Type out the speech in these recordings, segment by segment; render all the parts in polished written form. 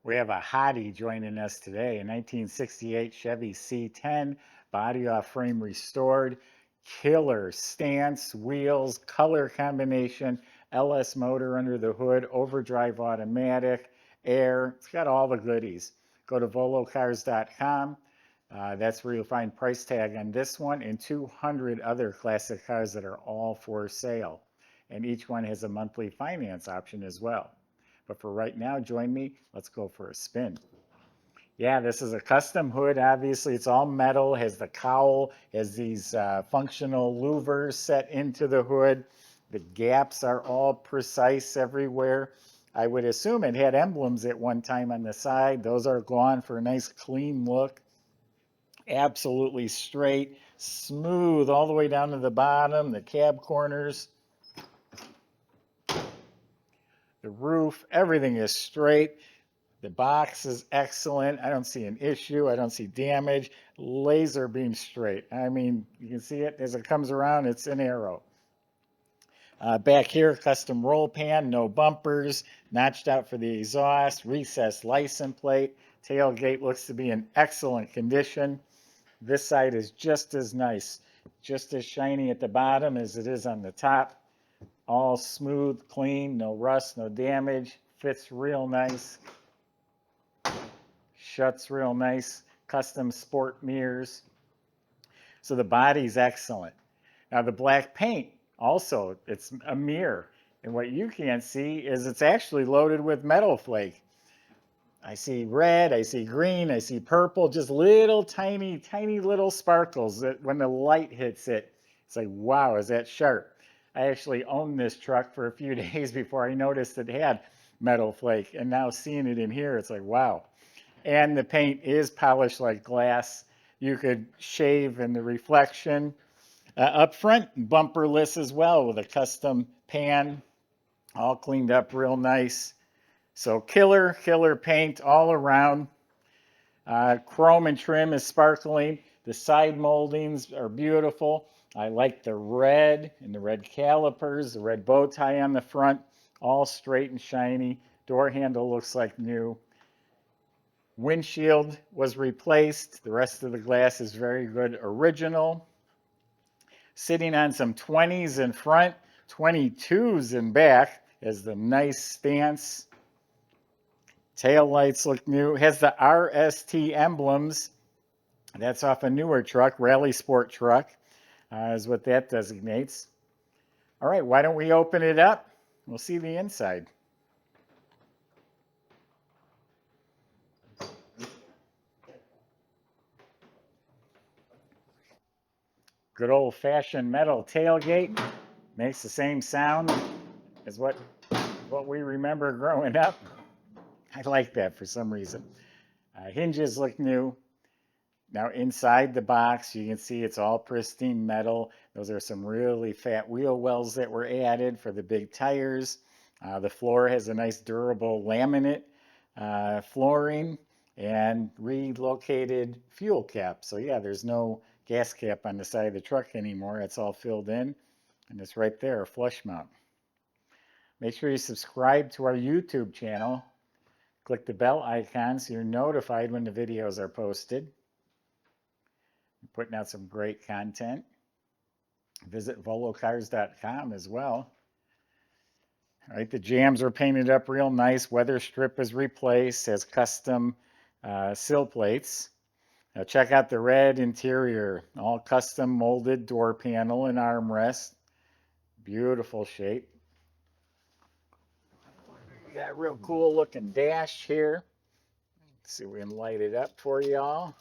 We have a hottie joining us today, a 1968 Chevy C10, body off frame restored, killer stance, wheels, color combination, LS motor under the hood, overdrive automatic, air. It's got all the goodies. Go to volocars.com. That's where you'll find price tag on this one and 200 other classic cars that are all for sale. And each one has a monthly finance option as well. But for right now, join me. Let's go for a spin. Yeah, this is a custom hood. Obviously, it's all metal, has the cowl, has these functional louvers set into the hood. The gaps are all precise everywhere. I would assume it had emblems at one time on the side. Those are gone for a nice clean look. Absolutely straight, smooth all the way down to the bottom, the cab corners. The roof, everything is straight. The box is excellent. I don't see an issue. I don't see damage. Laser beam straight. I mean, you can see it as it comes around, it's an arrow. Back here, custom roll pan, no bumpers, notched out for the exhaust, recessed license plate. Tailgate looks to be in excellent condition. This side is just as nice, just as shiny at the bottom as it is on the top. All smooth, clean, no rust, no damage. Fits real nice. Shuts real nice. Custom sport mirrors. So the body's excellent. Now the black paint, also, it's a mirror. And what you can't see is it's actually loaded with metal flake. I see red, I see green, I see purple, just little tiny, tiny little sparkles that when the light hits it, it's like, wow, is that sharp? I actually owned this truck for a few days before I noticed it had metal flake. And now seeing it in here, it's like, wow. And the paint is polished like glass. You could shave in the reflection. Up front, bumperless as well with a custom pan, all cleaned up real nice. So killer paint all around. Chrome and trim is sparkling. The side moldings are beautiful. I like the red and the red calipers, the red bow tie on the front, all straight and shiny. Door handle looks like new. Windshield was replaced. The rest of the glass is very good original. Sitting on some 20s in front, 22s in back as the nice stance. Tail lights look new. Has the RST emblems. That's off a newer truck, Rally Sport truck, is what that designates. All right, why don't we open it up? We'll see the inside. Good old-fashioned metal tailgate. Makes the same sound as what we remember growing up. I like that for some reason. Hinges look new. Now inside the box, you can see it's all pristine metal. Those are some really fat wheel wells that were added for the big tires. The floor has a nice durable laminate flooring and relocated fuel cap. So yeah, there's no gas cap on the side of the truck anymore. It's all filled in and it's right there, a flush mount. Make sure you subscribe to our YouTube channel. Click the bell icon so you're notified when the videos are posted. We're putting out some great content. Visit volocars.com as well. All right, the jams are painted up real nice. Weather strip is replaced, has custom sill plates. Now check out the red interior, all custom molded door panel and armrest. Beautiful shape. We got a real cool looking dash here. Let's see if we can light it up for y'all.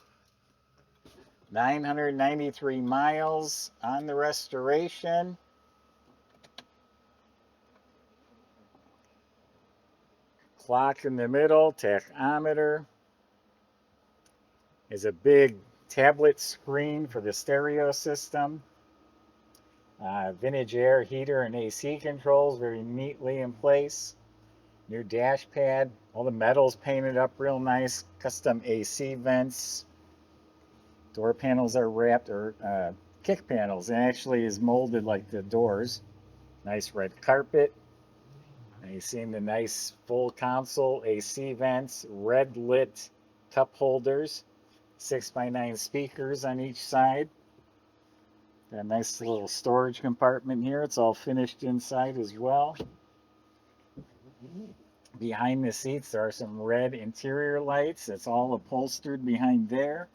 993 miles on the restoration. Clock in the middle, tachometer. Is a big tablet screen for the stereo system. Vintage air heater and AC controls very neatly in place. New dash pad. All the metal's painted up real nice. Custom AC vents. Door panels are wrapped, or kick panels, and actually is molded like the doors. Nice red carpet. And you've seen the nice full console, AC vents, red lit cup holders, 6x9 speakers on each side. Got a nice little storage compartment here. It's all finished inside as well. Behind the seats, there are some red interior lights. It's all upholstered behind there.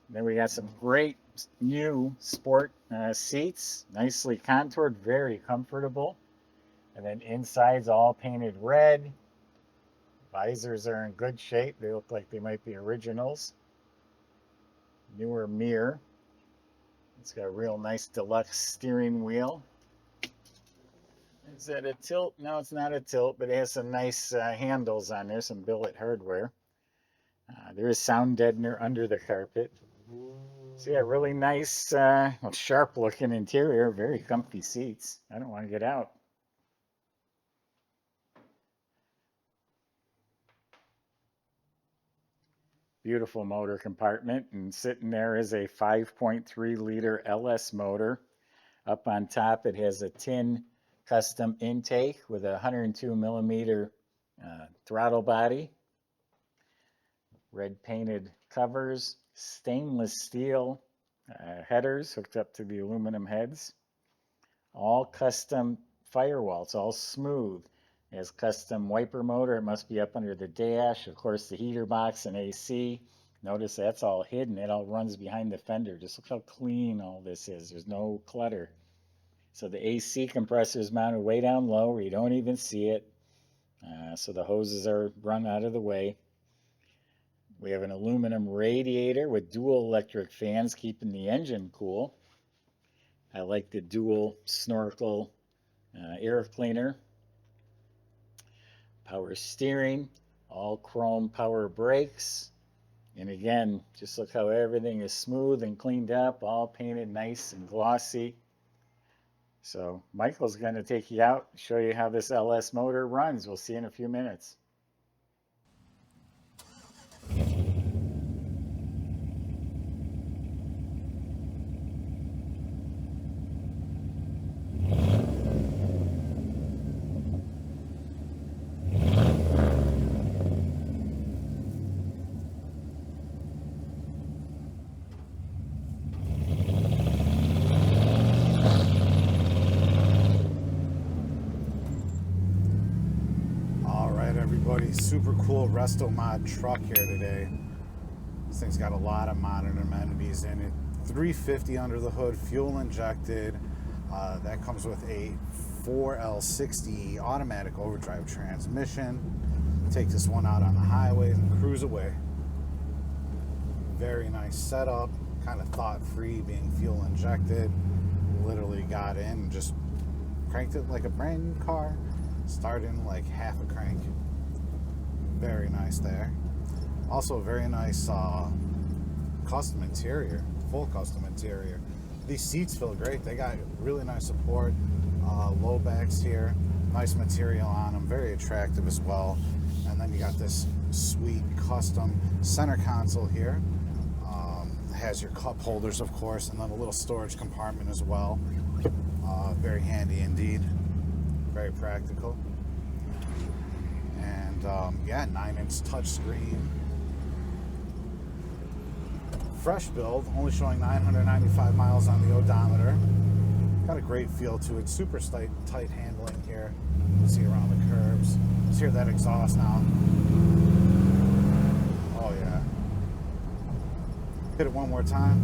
Then we got some great new sport seats, nicely contoured, very comfortable. And then inside's all painted red. Visors are in good shape. They look like they might be originals. Newer mirror. It's got a real nice deluxe steering wheel. Is that a tilt? No, it's not a tilt, but it has some nice handles on there, some billet hardware. There is sound deadener under the carpet. So yeah, really nice, sharp looking interior, very comfy seats. I don't want to get out. Beautiful motor compartment, and sitting there is a 5.3 liter LS motor. Up on top it has a tin custom intake with a 102 millimeter throttle body. Red painted covers, stainless steel headers hooked up to the aluminum heads. All custom firewall, it's all smooth. It has custom wiper motor. It must be up under the dash. Of course, the heater box and AC. Notice that's all hidden. It all runs behind the fender. Just look how clean all this is. There's no clutter. So the AC compressor is mounted way down low where you don't even see it. So the hoses are run out of the way. We have an aluminum radiator with dual electric fans keeping the engine cool. I like the dual snorkel air cleaner. Power steering, all chrome power brakes. And again, just look how everything is smooth and cleaned up, all painted nice and glossy. So Michael's going to take you out and show you how this LS motor runs. We'll see you in a few minutes. Super cool restomod truck here today. This thing's got a lot of modern amenities in it. 350 under the hood, fuel injected. That comes with a 4L60 automatic overdrive transmission. Take this one out on the highway and cruise away. Very nice setup, kind of thought-free, being fuel injected. Literally got in and just cranked it like a brand new car, starting like half a crank. Very nice there. Also a very nice custom interior, full custom interior. These seats feel great. They got really nice support, low backs here, nice material on them, very attractive as well. And then you got this sweet custom center console here. Has your cup holders, of course, and then a little storage compartment as well. Very handy indeed, very practical. Yeah, 9-inch touchscreen. Fresh build, only showing 995 miles on the odometer. Got a great feel to it. Super tight handling here. See around the curves. Let's hear that exhaust now. Oh yeah. Hit it one more time.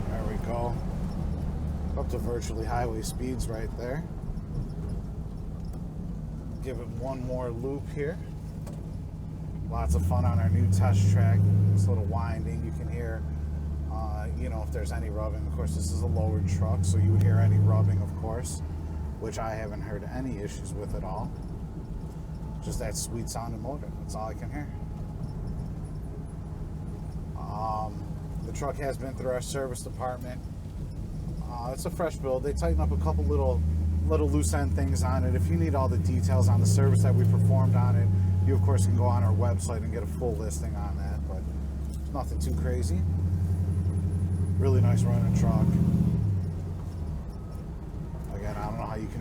There we go. Up to virtually highway speeds right there. Give it one more loop here. Lots of fun on our new test track. This little winding, you can hear, if there's any rubbing. Of course, this is a lowered truck, so you would hear any rubbing, of course, which I haven't heard any issues with at all. Just that sweet sounding motor. That's all I can hear. The truck has been through our service department. It's a fresh build. They tighten up a couple little loose end things on it. If you need all the details on the service that we performed on it, you of course can go on our website and get a full listing on that, but nothing too crazy. Really nice running truck.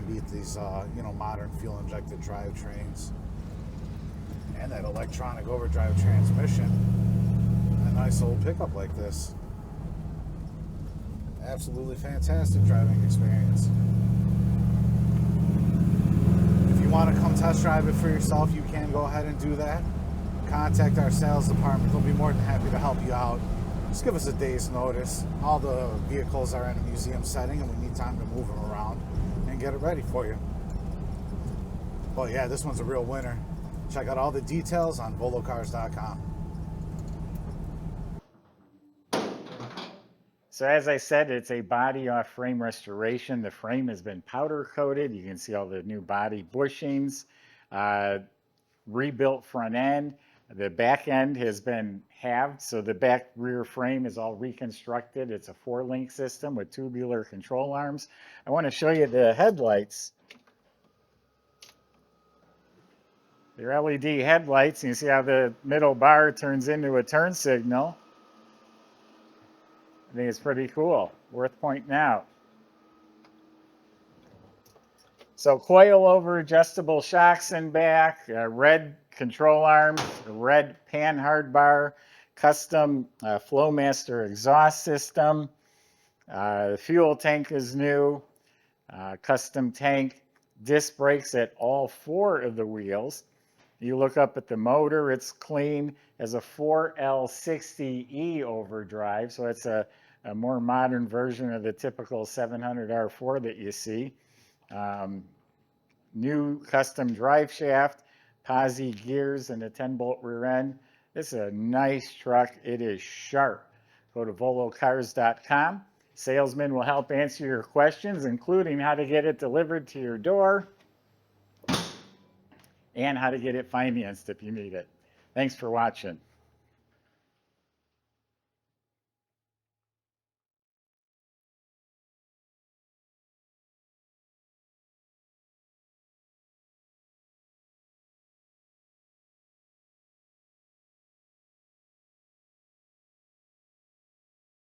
beat these, modern fuel-injected drivetrains. And that electronic overdrive transmission. A nice old pickup like this. Absolutely fantastic driving experience. If you want to come test drive it for yourself, you can go ahead and do that. Contact our sales department. They'll be more than happy to help you out. Just give us a day's notice. All the vehicles are in a museum setting and we need time to move them around and get it ready for you. But yeah, this one's a real winner. Check out all the details on volocars.com. So as I said, it's a body off frame restoration. The frame has been powder coated. You can see all the new body bushings, rebuilt front end. The back end has been halved, so the back rear frame is all reconstructed. It's a 4-link system with tubular control arms. I want to show you the headlights. They're LED headlights. You see how the middle bar turns into a turn signal. I think it's pretty cool, worth pointing out. So coil over adjustable shocks in back, red control arms, red pan hard bar, custom Flowmaster exhaust system. The fuel tank is new, custom tank, disc brakes at all 4 of the wheels. You look up at the motor, it's clean, as a 4L60E overdrive, so it's a more modern version of the typical 700R4 that you see. New custom drive shaft, posi gears, and a 10-bolt rear end. This is a nice truck. It is sharp. Go to volocars.com. Salesmen will help answer your questions, including how to get it delivered to your door and how to get it financed if you need it. Thanks for watching.